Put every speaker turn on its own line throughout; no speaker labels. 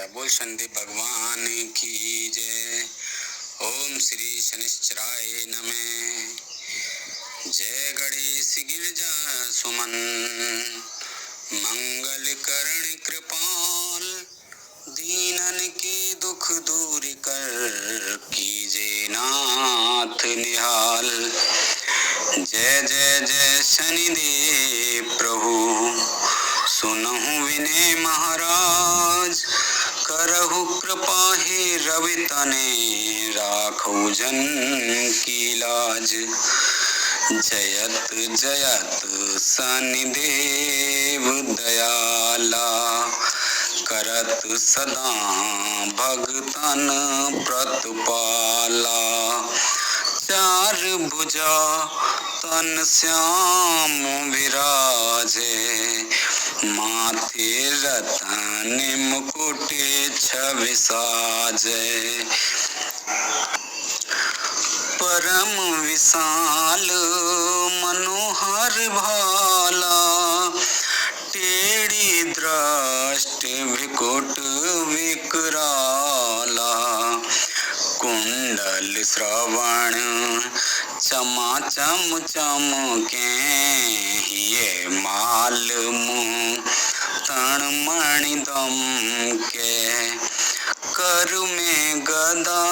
माता। बोल शनि भगवान की जय। ओम श्री शनिश्चराय नमः। जय गणेश गिरजा सुमन मंगल करण कृपाल, दीनन के दुख दूर कर कीजे नाथ निहाल। जय जय जय शनिदेव प्रभु, सुनहु विनय महाराज। करहु कृपा हे रवि तने, राखौ जन की लाज। जयत जयत शनिदेव दयाला, करत सदा भगतन प्रतिपाला। चार भुजा तन श्याम विराजे, माथे रतन मुकुट छवि साजे। परम विशाल मनोहर भाला, टेढ़ी दृष्टि विकट विकराला। कुंडल श्रवण चमाचम चमके, ये माल मुँह तन मणि दमके। कर में गदा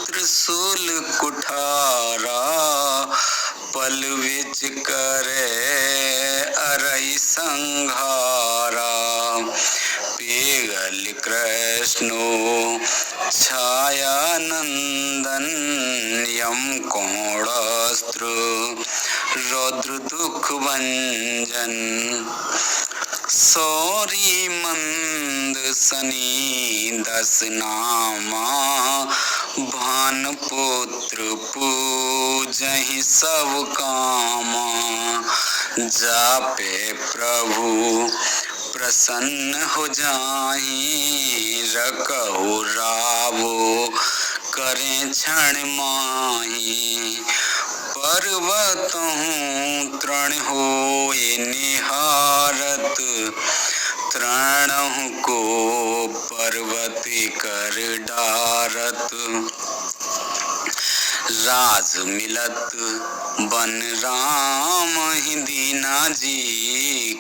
त्रिशूल कुठारा, पल विच करे अरई संघारा। पेगल कृष्णो छाया नंदन, यम कोणास्त्र रौद्र दुख भंजन। सौरी मंद सनी दस नामा, भान पुत्र पूजहि सब कामा। जापे प्रभु प्रसन्न हो जाहि, रखहु रावो करें क्षण माहि। पर्वतहु तृण होए निहारत, तृणहु को पर्वत कर डारत। राज मिलत बन राम ही दीना जी,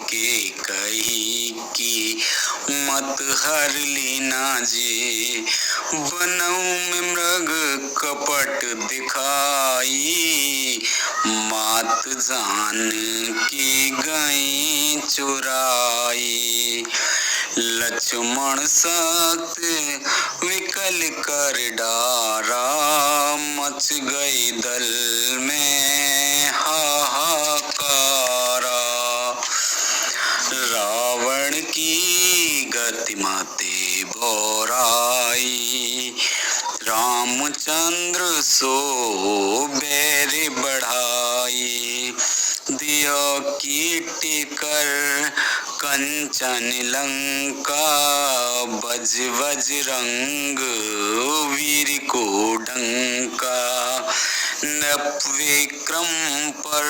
के कही की मत हर लीना जी। बनऊ में मृग कपट दिखाई, मात जान की गई चुराई। लक्ष्मण सख्त विकल कर डारा, मच गई दल में हाहाकारा। रावण की गति माते बोराई, रामचंद्र सो बैर बढ़ाई। दियो कीर्ति कर कंचन लंका, बज बजरंग वीर को डंका। नप विक्रम पर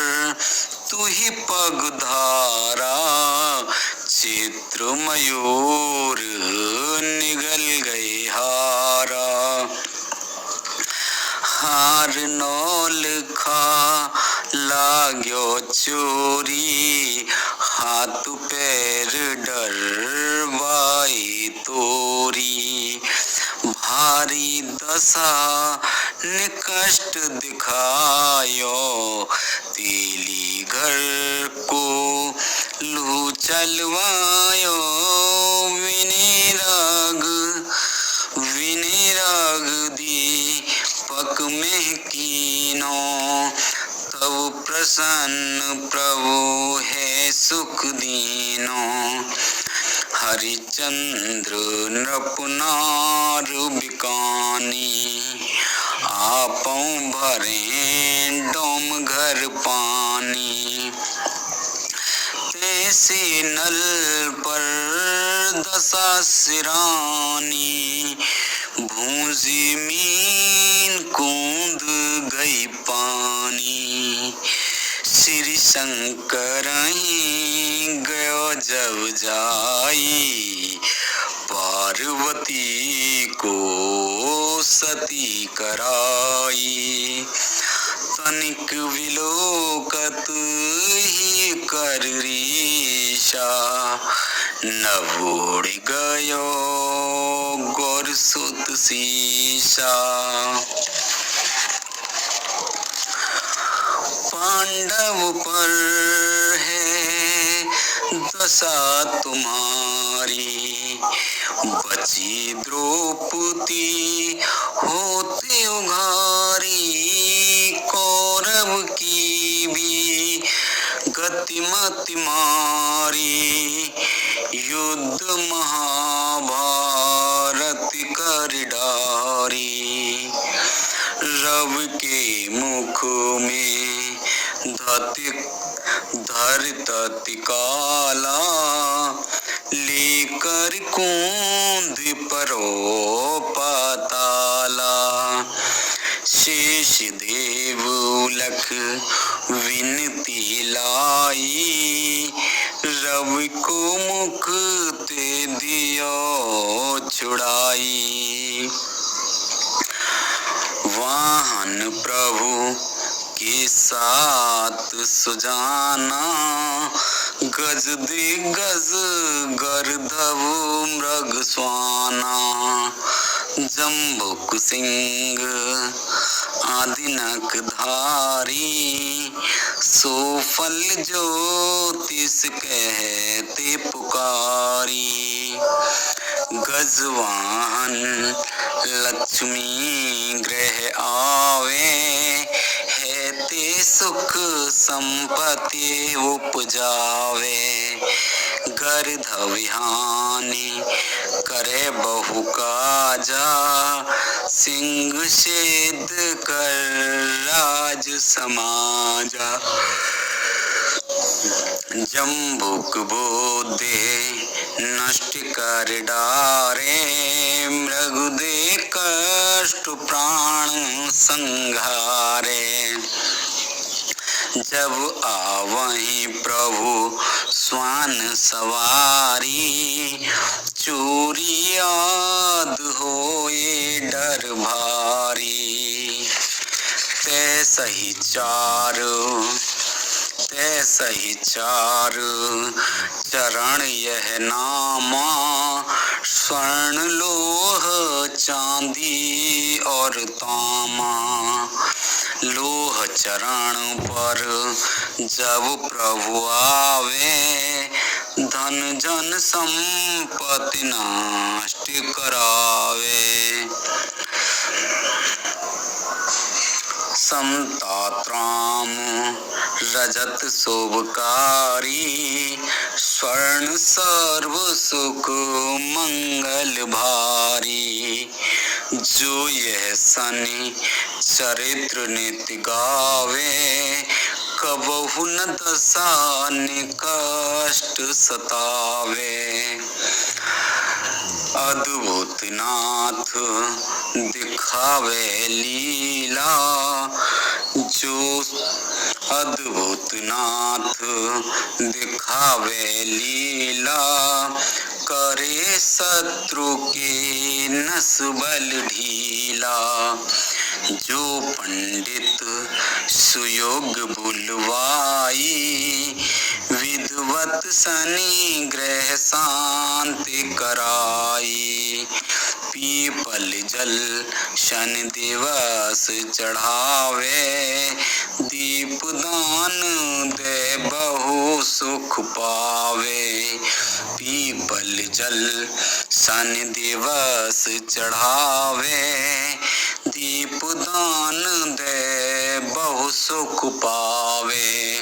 तू ही पग धारा, चित्र मयूर निगल गए हारा। हार नौल खा लाग्यो चोरी, हाथ पैर डरवाई तोरी। भारी दशा ने कष्ट दिखायो, तेली घर को लू चलवायो। विनिराग दी पक में कीनो, तब प्रसन्न प्रभु है सुख दीनो। हरिचंद्र नृपनार बिकानी, आपों भरे डोम घर पानी। तैसे नल पर दशा सिरानी, भूंजी मीन कूद गई पानी। श्री शंकर गयो जब जाई, पार पार्वती को सती कराई। तनिक विलोकत ही कर रीशा, नभ उड़ गयो गौर सुत सीसा। पांडव पर है दशा तुम्हारी, बची द्रौपदी होते उघारी। कौरव की भी गतिमति मारी, युद्ध महाभारत कर डारी। रव के मुख में धरत काला, लेकर कूद परो पाताला। शेष देव लख विनती लाई, रवि को मुख ते दियो छुड़ाई। वाहन प्रभु के साथ सुजाना, गज दिग्गज गर्दभ मृग स्वाना। जम्बुक सिंह आदिनक धारी, सोफल ज्योतिष कहते पुकारी। गजवाहन लक्ष्मी ग्रह आवे, हेते सुख संपत्ति उपजावे। गर्दभिहानि करे बहु काजा, सिंह छेद कर राज समाजा। जम्बुक बोधे नष्ट कर डारे, मृगुदे कष्ट प्राण संघारे। जब आवहीं प्रभु स्वान सवारी, चोरी याद होए डर भारी। तैसही चार चरण यह नामा, स्वर्ण लोह चांदी और तामा। लोह चरण पर जब प्रभु आवे, धन जन संपत्ति नष्ट करावे। समतात्राम रजत शोभकारी, स्वर्ण सर्व सुख मंगल भारी। जो यह सनि चरित्र नित्य गावे, कबहु न दशा निकष्ट सतावे। अद्भुत नाथ दिखावे लीला, जो अद्भुत नाथ दिखावे लीला। करे शत्रु के नस बल ढीला, जो पंडित सुयोग बुलवाई। विधवत शनि ग्रह शांति कराई। पीपल जल शनि दिवस चढ़ावे, दीपदान दे बहु सुख पावे। पीपल जल शनि दिवस चढ़ावे, दीपदान दे बहु सुख पावे।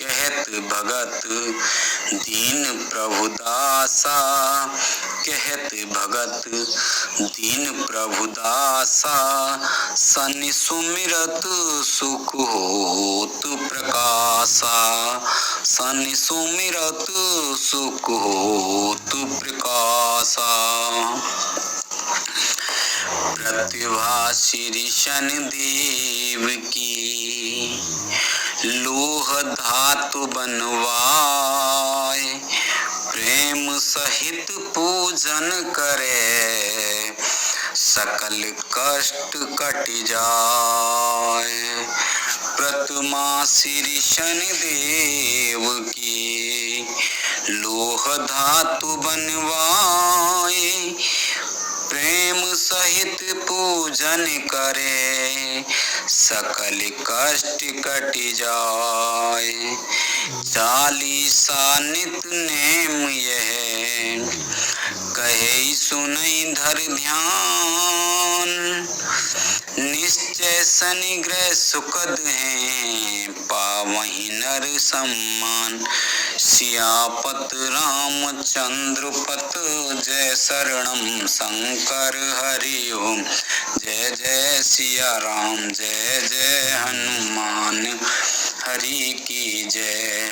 कहत भगत दीन प्रभु दासा, कहत भगत दीन प्रभु दासा। शनि सुमिरत सुख होत प्रकाशा, शनि सुमिरत सुख होत प्रकाशा। प्रतिभा श्री शनि देव की, लोह धातु बनवाए। प्रेम प्रेम सहित पूजन करे, सकल कष्ट कट जाए। प्रतिमा श्री शनिदेव की, लोह धातु बनवाए, प्रेम सहित पूजन करे, सकल कष्ट कट जाए। चालीसा नित नेम यह, कहे सुनई धर ध्यान, निश्चय शनि ग्रह सुखद हैं, पावहि नर सम्मान। सियापत रामचंद्र पत, जय शरणम शंकर हरि ओम। जय जय सिया राम, जय जय हनुमान हरि की जय।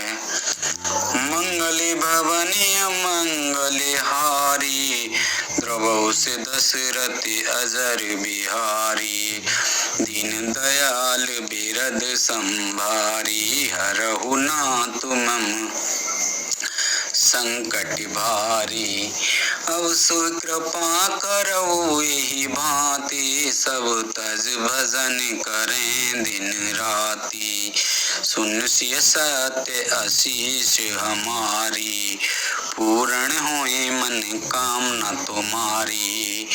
मंगल भवनी मंगल हारी, द्रवौ से दशरथ अजर बिहारी। दीन दयाल बिरद संभारी, हरहु नाथ मम संकट भारी। अब सो कृपा करौ एहि भांति, सब तज भजन करें दिन राति। सुन सिय सत्य आशीष हमारी, पूर्ण होए मन कामना तुम्हारी।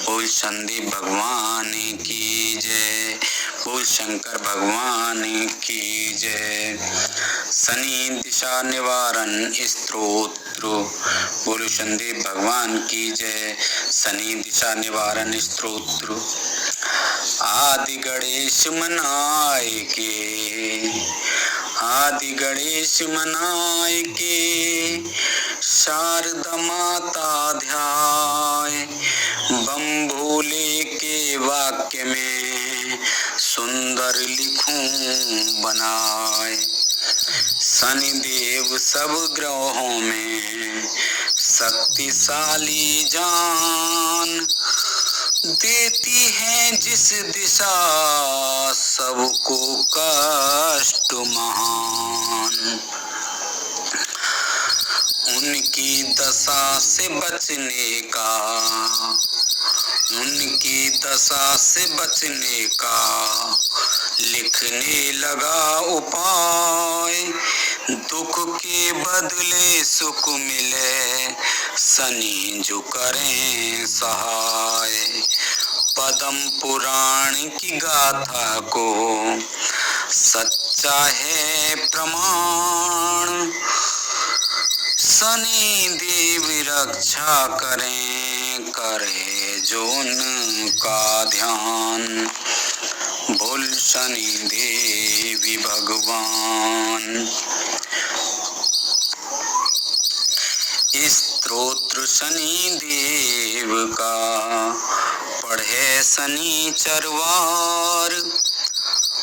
बोल संदीप भगवान की जय, बोल शंकर भगवान की जय। शनि दिशा निवारण स्तोत्र, बोलो संदीप भगवान की जय। शनि दिशा निवारण स्तोत्र। आदि गणेश मनाए के, आदि गणेश मनाए के, शारदा माता ध्याय। बम भोले के वाक्य में, सुंदर लिखूं बनाए। शनिदेव सब ग्रहों में, शक्तिशाली जान। देती है जिस दिशा, सबको कष्ट महान। उनकी दशा से बचने का, उनकी दशा से बचने का, लिखने लगा उपाय। दुख के बदले सुख मिले, शनि जो करें सहाय। पद्म पुराण की गाथा को, सच्चा है प्रमाण। शनि देव रक्षा करें, करे जो उनका ध्यान। बोल शनि देवी भगवान। स्तोत्र शनि देव का, पढ़े शनि चरवार।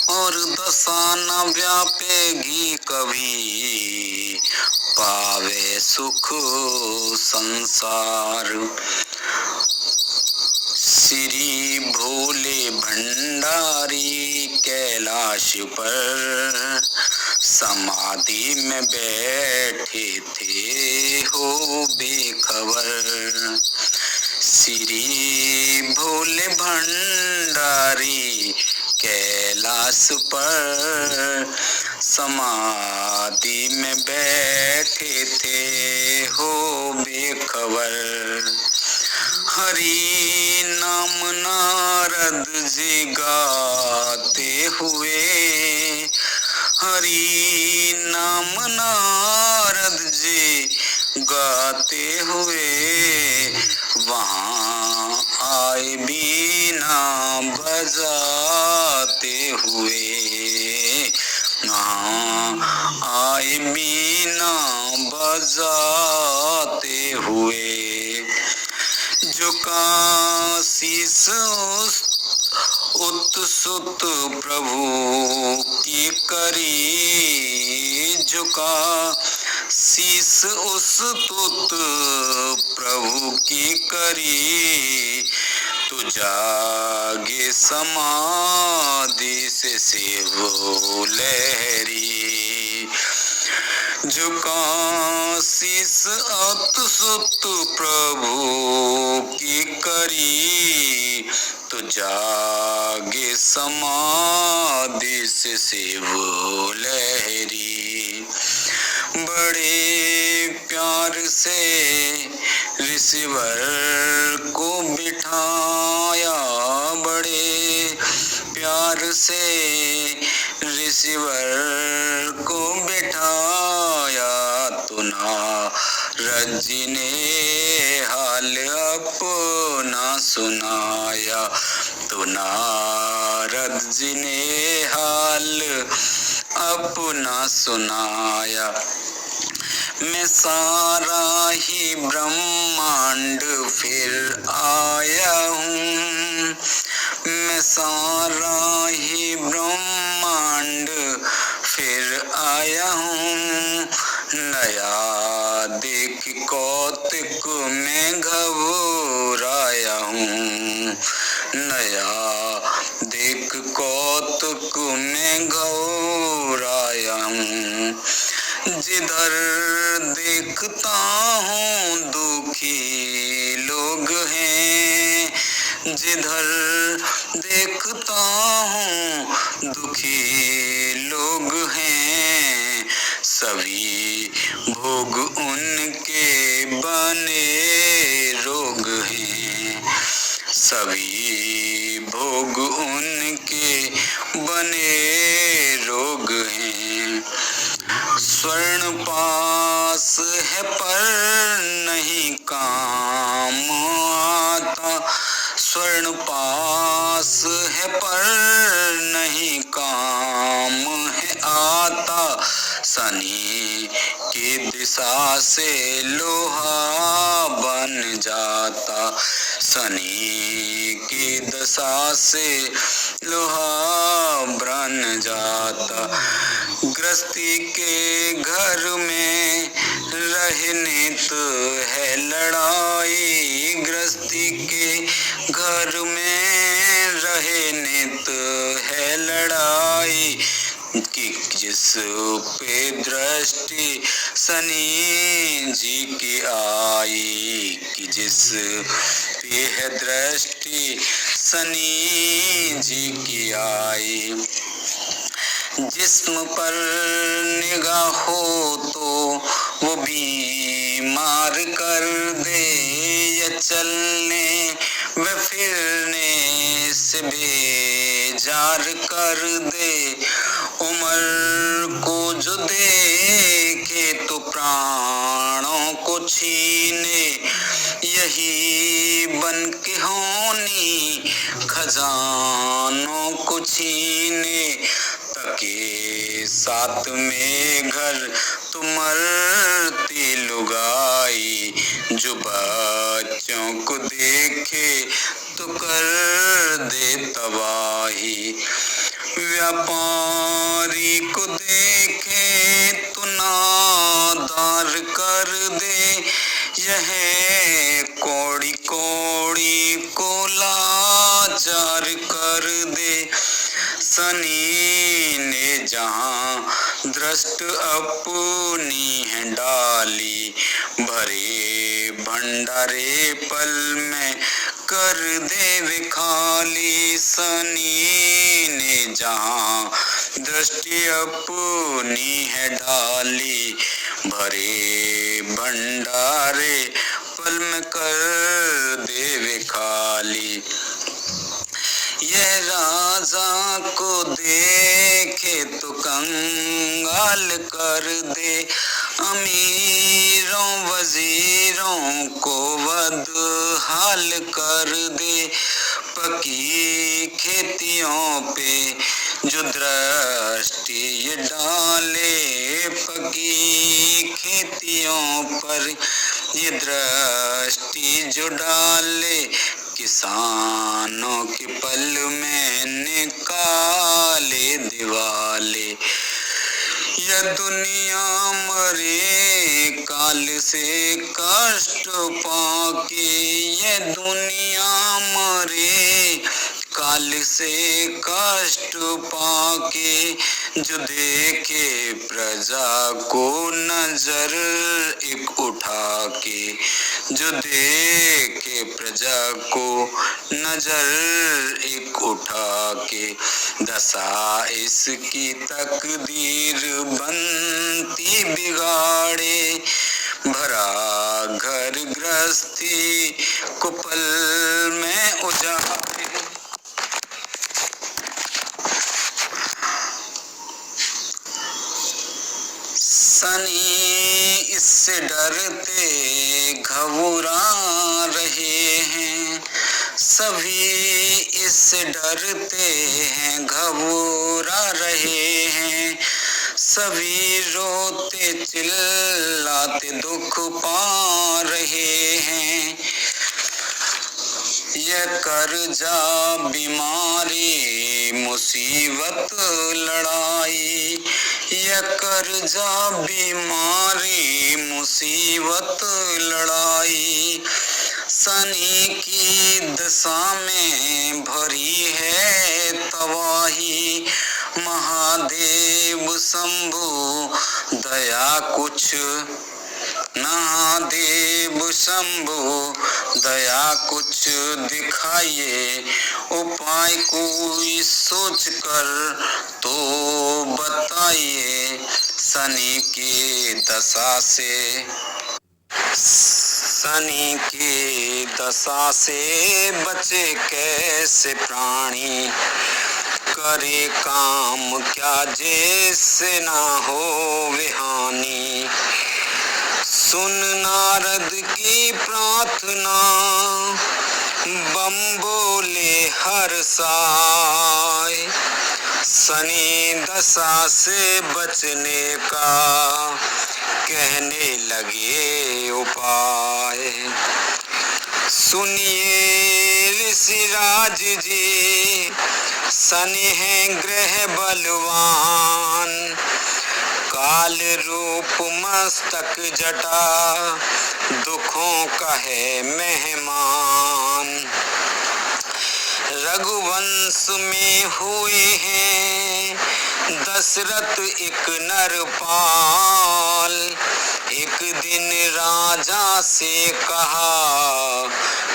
और दशा न व्यापेगी कभी, पावे सुख संसार। श्री भोले भंडारी कैलाश पर, समाधि में बैठे थे हो बेखबर। श्री भोले भंडारी कैलाश पर, समाधि में बैठे थे हो बेखबर। हरि नाम नारद जी गाते हुए, हरि नाम नारद जी गाते हुए, वहाँ आए बीना बजाते हुए। वहाँ आए बीना बजाते हुए। झुका शीस उत्सुत प्रभु की करी, झुका शीस उस्तुत प्रभु की करी। तू जागे समाधि से शिव लहरी, झुका शीस अत सुत प्रभु की करी, तो जागे समाधि से शिव लहरी। बड़े प्यार से ऋषिवर को बिठाया, बड़े प्यार से ऋषिवर को बिठाया, तो नारद जी ने हाल अपना सुनाया, तो नारद जी ने हाल अपना सुनाया। मैं सारा ही ब्रह्मांड फिर आया हूँ, मैं सारा ही ब्रह्मांड फिर आया हूँ। नया देख कौतुक में घबराया हूँ, नया देख कौतुक में घबराया हूँ। जिधर देखता हूँ दुखी लोग हैं, जिधर देखता हूँ दुखी लोग हैं, सभी भोग उनके बने रोग हैं, सभी भोग उनके बने रोग हैं। स्वर्ण पास है पर नहीं काम आता, स्वर्ण पास है पर नहीं काम है आता, शनि की दिशा से लोहा बन जाता, शनि की दशा से लोहा बन जाता। गृहस्थी के घर में रहने तो है लड़ाई, गृहस्थी के घर में रहने तो है लड़ाई, कि जिस पे दृष्टि शनि जी की आई, कि जिस पे है दृष्टि शनि जी की आई। जिस्म पर निगाह हो तो वो बीमार कर दे, या चलने व फिरने से बेजार कर दे। उम्र को जो देखे तो प्राणों को छीने, यही बन के होनी खजानों को छीने। तके साथ में घर तुमरती लुगाई, जो बच्चों को देखे तो कर दे तबाही। व्यापारी को देखे तो नादार कर दे, यह कौड़ी कौड़ी को लाचार कर दे। शनि ने जहाँ दृष्ट अपनी है डाली, भरे भंडारे पल में कर दे वे खाली। शनि ने जहाँ दृष्टि अपनी है डाली, भरे भंडारे पल में कर दे वे खाली। यह राजा को देखे तो कंगाल कर दे, अमीरों वजीरों को बदहाल कर दे। पकी खेतियों पे जो दृष्टि ये डाले, पकी खेतियों पर ये दृष्टि जो डाले, किसानों के पल में निकाले दिवाले। यह दुनिया मरे काल से कष्ट पाके, यह दुनिया मरे काल से कष्ट पाके। जो देखे प्रजा को नजर एक उठा के, जो देखे प्रजा को नजर एक उठा के, दशा इसकी तकदीर बनती बिगाड़े, भरा घर गृहस्थी को पल में उजाड़े। सनी इससे डरते घबरा रहे हैं, सभी इससे डरते हैं घबरा रहे हैं, सभी रोते चिल्लाते दुख पा रहे हैं। यह कर्जा बीमारी मुसीबत लड़ाई, यह कर्जा बीमारी मुसीबत लड़ाई, शनि की दशा में भरी है तबाही, महादेव शंभु दया कुछ, महादेव शंभु दया कुछ दिखाइए, उपाय कोई सोच कर तो बताइए, शनि की दशा से, शनि की दशा से बचे कैसे प्राणी, करे काम क्या जैसे ना हो विहानी। सुन नारद की प्रार्थना, बम बोले हर साय, शनि दशा से बचने का कहने लगे उपाय। सुनिए ऋषिराज जी, शनि है ग्रह बलवान, काल रूप मस्तक जटा दुखों का है मेहमान। रघुवंश में हुए हैं दशरथ एक नरपाल, एक दिन राजा से कहा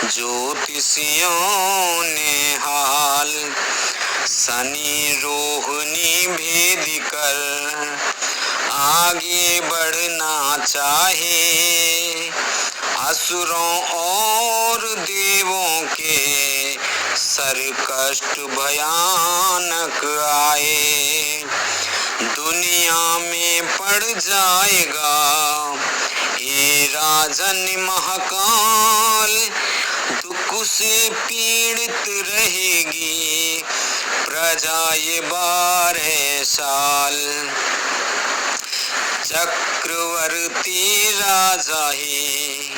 ज्योतिषियों ने हाल, शनि रोहिणी भेद कर आगे बढ़ना चाहे, असुरों और देवों के सर कष्ट भयानक आए, दुनिया में पड़ जाएगा ये राजन महाकाल, दुख से पीड़ित रहेगी प्रजा ये 12 साल। चक्रवर्ती राजा ही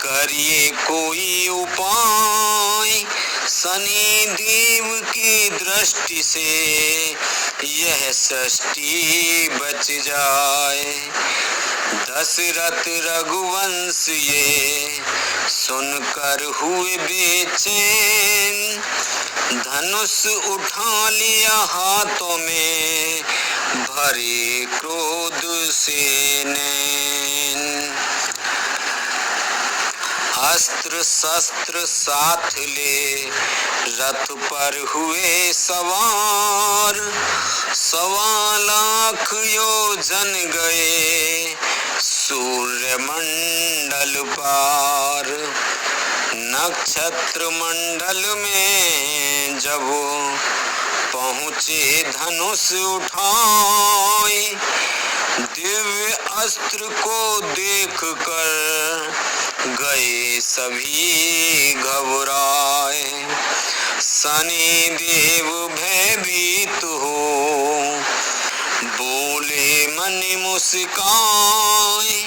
करिए कोई उपाय, शनि देव की दृष्टि से यह सृष्टि बच जाए। दशरथ रघुवंश ये सुनकर हुए बेचैन, धनुष उठा लिया हाथों में भरे क्रोध से नैन, अस्त्र शस्त्र साथ ले रथ पर हुए सवार, 1.25 लाख योजन गए सूर्य मंडल पार। नक्षत्र मंडल में जब पहुँचे धनुष उठाए, दिव्य अस्त्र को देख कर गए सभी घबराए। शनि देव भयभीत हो बोले मन मुस्काए,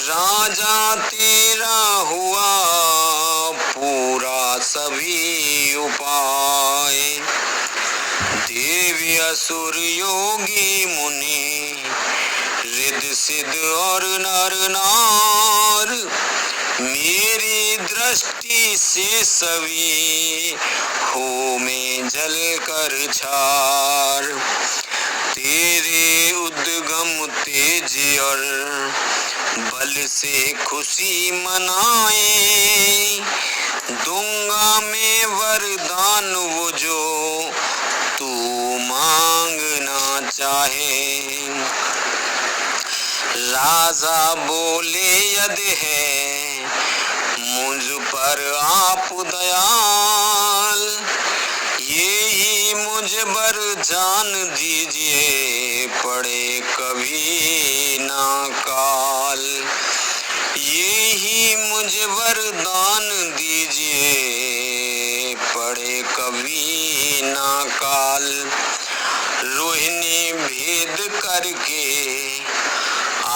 राजा तेरा हुआ पूरा सभी उपाय। देवी असुर योगी मुनि रिद्ध सिद्ध और नर नार, मेरी दृष्टि से सभी हो में जल कर छार। तेरे उद्गम तेज और बल से खुशी मनाए, दूंगा मैं वरदान वो जो तू मांगना चाहे। राजा बोले यदि है मुझ पर आप दयाल, यही मुझ बर जान दीजिए पड़े कभी ना काल। यही मुझ वरदान दीजिए पड़े कभी ना काल। रोहिणी भेद करके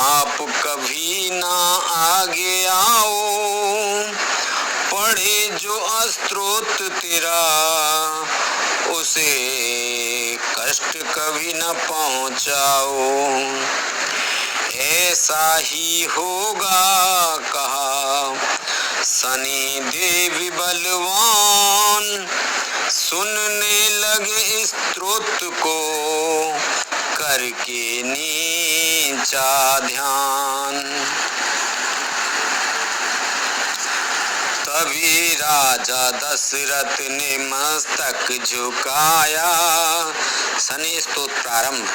आप कभी ना आगे आओ, पढ़े जो अस्त्रोत तेरा उसे कष्ट कभी न पहुंचाओ। ऐसा ही होगा कहा शनि देव बलवान, सुनने लगे स्त्रोत को करके नीचा ध्यान। तभी राजा दशरथ ने मस्तक झुकाया। शनि स्तोत्र प्रारंभ।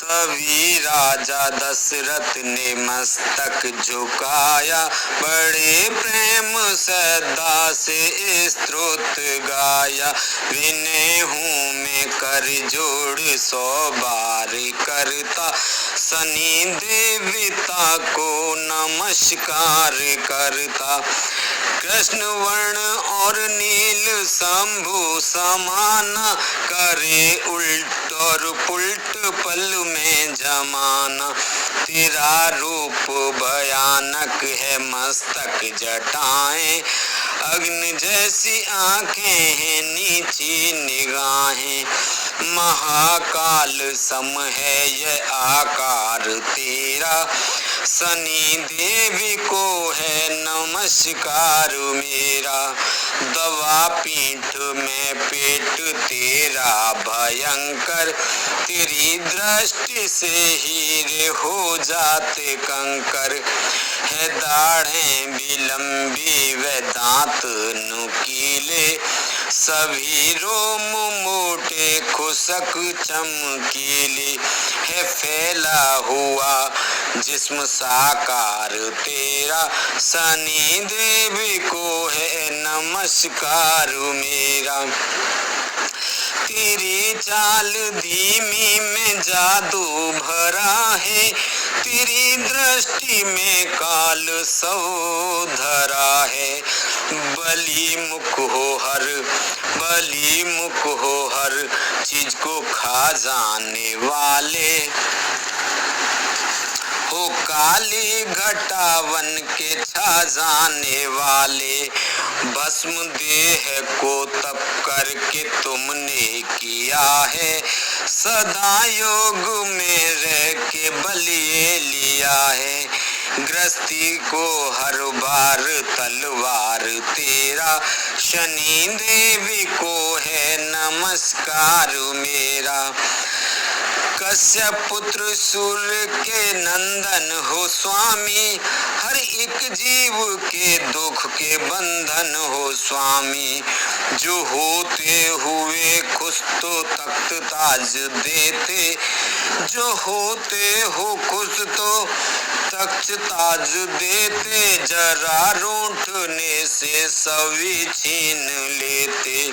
तभी राजा दशरथ ने मस्तक झुकाया, बड़े प्रेम श्रद्धा से स्तोत्र गाया। विनय हूँ मैं कर जोड़ 100 बार करता, शनि देवता को नमस्कार करता। कृष्ण वर्ण और नील शंभु समाना, करे उल्ट और पुल्ट पल में जमाना। तेरा रूप भयानक है मस्तक जटाएं, अग्नि जैसी आंखें हैं नीची निगाहें। महाकाल सम है यह आकार तेरा, शनि देवी को है नमस्कार मेरा। दवा पीठ में पेट तेरा भयंकर, तेरी दृष्टि से हीरे हो जाते कंकर। है दाढ़ें भी लंबी व दांत नुकीले, सभी रोम मोटे खुशक चमकीले। है फैला हुआ जिस्म साकार तेरा, शनि देवी को है नमस्कार मेरा। तेरी चाल धीमी में जादू भरा है, तेरी दृष्टि में काल सौ धरा है। बली मुख हो हर चीज को खा जाने वाले, हो काली घटावन के छा जाने वाले। भस्म देह को तप करके तुमने किया है, सदा योग में रह के बलिए लिया है। गृहस्थी को हर बार तलवार तेरा, शनि देवी को है नमस्कार मेरा। कश्यप पुत्र सूर्य के नंदन हो स्वामी, हर एक जीव के दुख के बंधन हो स्वामी। जो होते हुए खुश तो तख्त ताज देते, जो होते हो खुश तो तख्त ताज देते। जरा रूठने से सभी छीन लेते,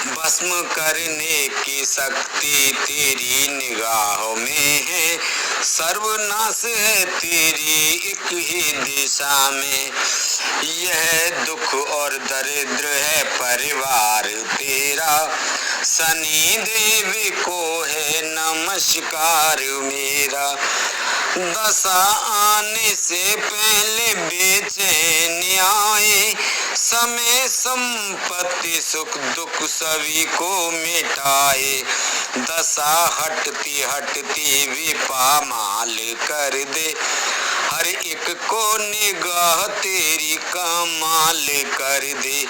भस्म करने की शक्ति तेरी निगाहों में है। सर्वनाश है तेरी एक ही दिशा में, यह दुख और दरिद्र है परिवार तेरा। शनि देवी को है नमस्कार मेरा। दशा आने से पहले बेचैनी आए, समय संपत्ति सुख दुख सभी को मिटाए। दशा हटती हटती विपामाल कर दे, हर एक को निगाह तेरी कमाल कर दे,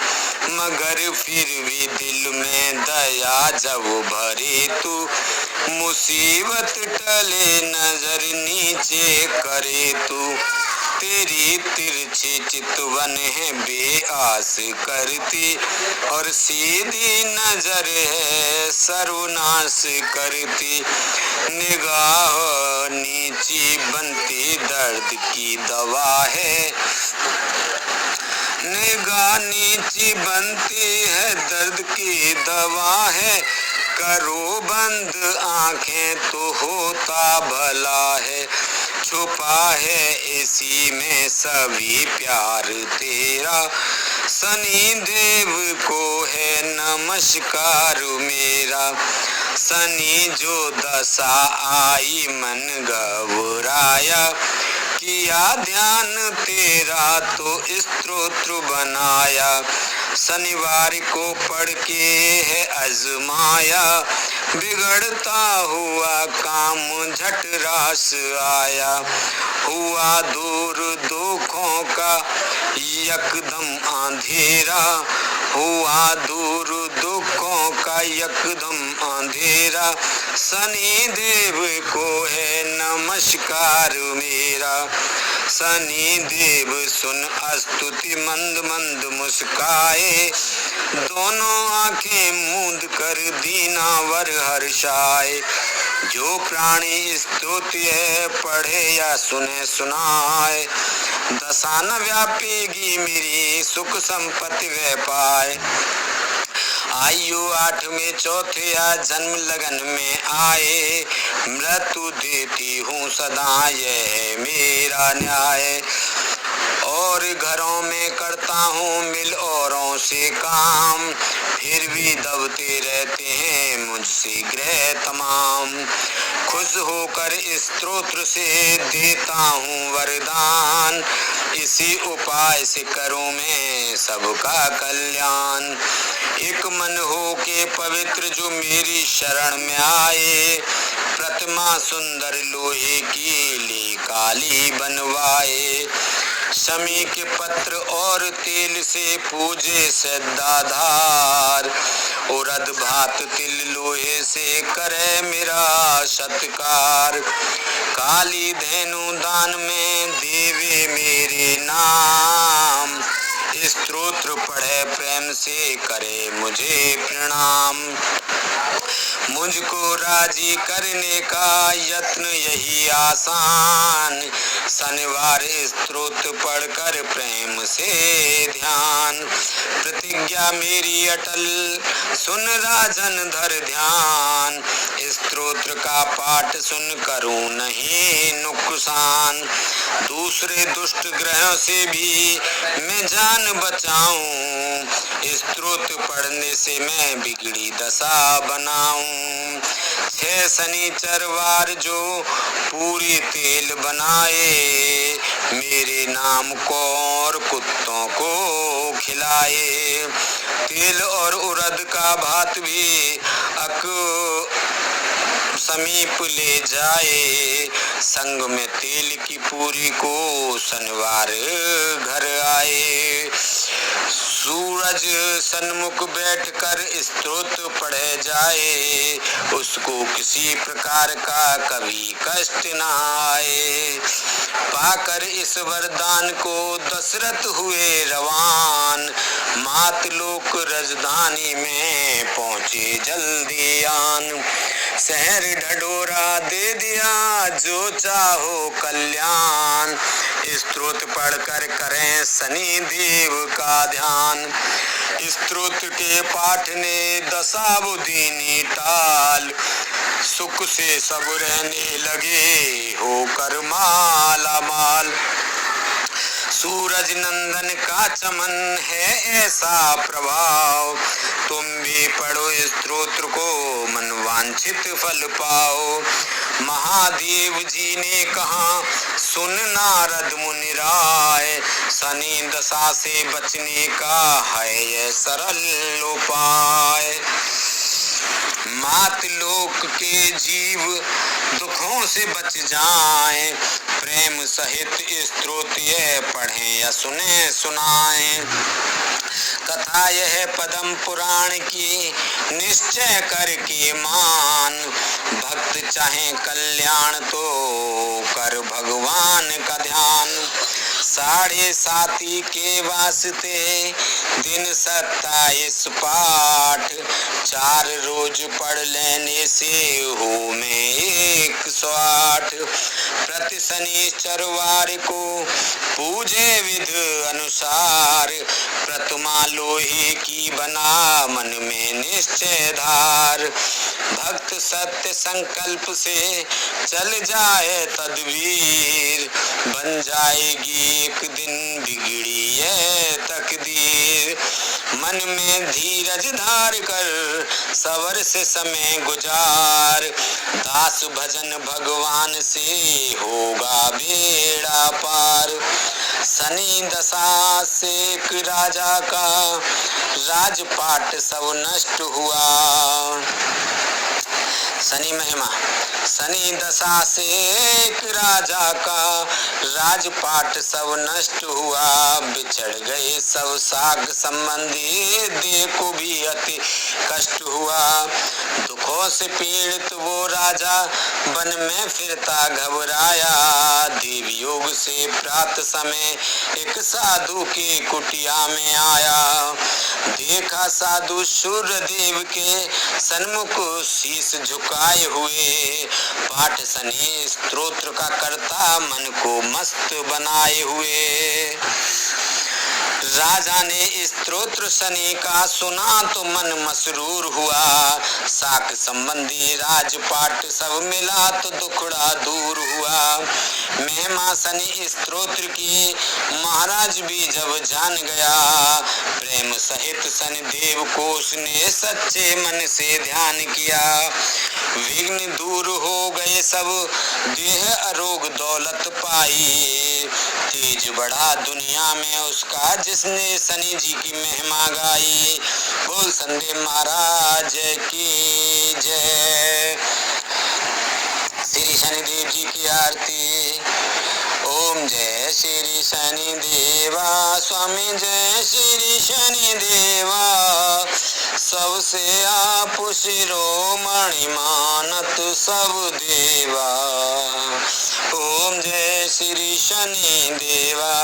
मगर फिर भी दिल में दया जब भरे तू, मुसीबत टले नजर नीचे करे तू। तेरी तिरछी चितवन है बेआस करती, और सीधी नजर है सर्वनाश करती। निगाह नीची बनती दर्द की दवा है, निगाह नीची बनती है दर्द की दवा है। करो बंद आंखें तो होता भला है, छुपा है इसी में सभी प्यार तेरा। सनी देव को है नमस्कार मेरा, सनी जो दशा आई मन घबराया, किया ध्यान तेरा तो स्तोत्र बनाया। शनिवार को पढ़ के है आजमाया, बिगड़ता हुआ काम झट रास आया। हुआ दूर दुखों का यकदम अंधेरा, हुआ दूर दुखों का यकदम अंधेरा। शनि देव को है नमस्कार मेरा, शनि देव सुन स्तुति मंद मंद मुस्काए, दोनों आंखें मूंद कर दीनावर हर्षाए। जो प्राणी स्तुति है पढ़े या सुने सुनाए, दशा न व्यापेगी मेरी सुख संपत्ति वह पाए। आयु 8 में चौथे या जन्म लगन में आए, मृत्यु देती हूँ सदा यह मेरा न्याय। और घरों में करता हूँ मिल औरों से काम, फिर भी दबते रहते हैं मुझसे ग्रह तमाम। खुश होकर स्तोत्र से देता हूँ वरदान, इसी उपाय से करूँ मैं सबका कल्याण। एक मन हो के पवित्र जो मेरी शरण में आए, प्रतिमा सुंदर लोहे की ली काली बनवाए। शमी के पत्र और तेल से पूजे सदाधार, उड़द भात तिल लोहे से करे मेरा सत्कार। काली धेनु दान में देवे मेरे नाम, स्तोत्र पढ़े प्रेम से करे मुझे प्रणाम। मुझको राजी करने का यत्न यही आसान, शनिवार स्तोत्र पढ़कर प्रेम से ध्यान। प्रतिज्ञा मेरी अटल सुन राजन धर ध्यान, स्तोत्र का पाठ सुन करूं नहीं नुकसान। दूसरे दुष्ट ग्रहों से भी मैं जान बचाऊं, स्तोत्र पढ़ने से मैं बिगड़ी दशा बनाऊं। 6 शनिचरवार जो पूरी तेल बनाए, मेरे नाम को और कुत्तों को खिलाए। तेल और उड़द का भात भी समीप ले जाए, संग में तेल की पूरी को शनिवार घर आए। सूरज सन्मुख बैठकर स्तोत्र पढ़े जाए, उसको किसी प्रकार का कभी कष्ट न आए। पाकर इस वरदान को दशरथ हुए रवान, मातलोक राजधानी में पहुँचे जल्दी आन। शहर ढढोरा दे दिया जो चाहो कल्याण, स्तोत्र पढ़कर करें शनि देव का ध्यान। स्तोत्र के पाठ ने दशा बुद्धि टाल, सुख से सब रहने लगे होकर माला माल। सूरज नंदन का चमन है ऐसा प्रभाव, तुम भी पढ़ो स्तोत्र को मन वांछित फल पाओ। महादेव जी ने कहा सुन नारद मुनि राय, शनि दशा से बचने का है ये सरल उपाय। मात लोक के जीव दुखों से बच जाएं, प्रेम सहित स्तोत्र यह पढ़ें या सुने सुनाएं। कथा यह पद्म पुराण की निश्चय करके मान, भक्त चाहे कल्याण तो कर भगवान का ध्यान। 7:30 के वास्ते दिन 27 पाठ, 4 रोज पढ़ लेने से हो में 108। प्रति शनिचरवार को पूजे विध अनुसार, प्रतिमा लोहे की बना मन में निश्चय धार। भक्त सत्य संकल्प से चल जाए तदबीर, बन जाएगी एक दिन बिगड़ी है तकदीर। मन में धीरज धार कर सबर से समय गुजार, दास भजन भगवान से होगा बेड़ा पार। शनि दशा से एक राजा का राजपाट सब नष्ट हुआ। शनि महिमा। शनि दशा से एक राजा का राजपाट सब नष्ट हुआ, बिछड़ गए सब साग संबंधी, देखो भी अति कष्ट हुआ। दुखों से पीड़ित वो राजा वन में फिरता घबराया, देव योग से प्रातः समय एक साधु के कुटिया में आया। देखा साधु सूर्य देव के सन्मुख शीश झुकाए हुए, पाठ शनि स्तोत्र का करता मन को मस्त बनाए हुए। राजा ने स्तोत्र शनि का सुना तो मन मसरूर हुआ, साक संबंधी राजपाट सब मिला तो दुखड़ा दूर हुआ। महिमा शनि स्तोत्र की महाराज भी जब जान गया, प्रेम सहित शनि देव को उसने सच्चे मन से ध्यान किया। विघ्न दूर हो गए सब, देह अरोग दौलत पाई, तेज बढ़ा दुनिया में उसका जिसने शनि जी की महिमा गाई। बोल संदेव महाराज की जय। श्री शनिदेव जी की आरती। ओम जय श्री शनि देवा, स्वामी जय श्री शनि देवा, सबसे आप शिरोमणि मानत सब देवा। ओम जय श्री शनि देवा,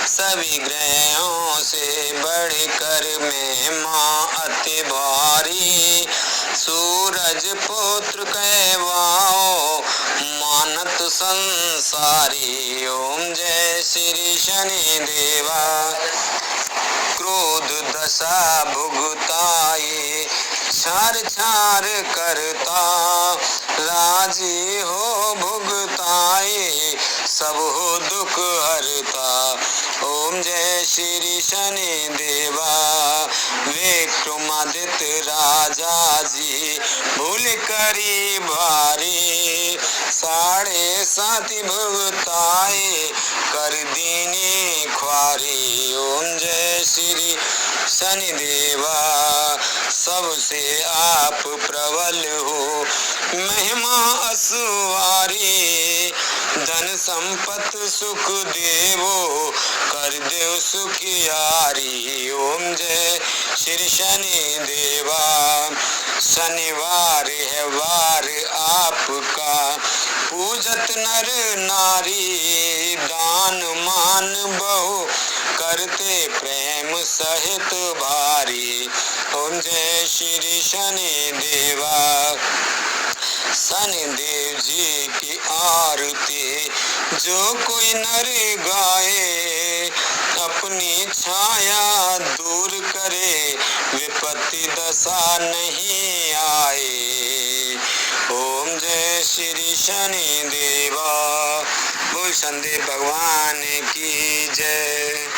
सभी ग्रहों से बढ़कर महिमा अति भारी, सूरज पुत्र कहवाओ मानत संसारी। ओम जय श्री शनि देवा, क्रोध दशा भुगताए, छार छार करता, राजी हो भुगताए, सब हो दुख हरता। ओम जय श्री शनि देवा, विक्रमादित्य राजा जी भूल करी भारी, 7:30 भुगताए कर दीनी ख्वारी। ओम जय श्री शनि देवा, सबसे आप प्रबल हो महिमा असुवारी, धन संपत सुख देवो कर देव सुखियारी। ओम जय श्री शनि देवा, शनिवार है वार आपका, पूजत नर नारी, दान मान बहु करते प्रेम सहित भारी। ओम जय श्री शनि देवा, शनि देव जी की आरती जो कोई नर गाए, अपनी छाया दूर करे, विपत्ति दशा नहीं आए। ओम जय श्री शनि देवा। बोल संदेव भगवान की जय।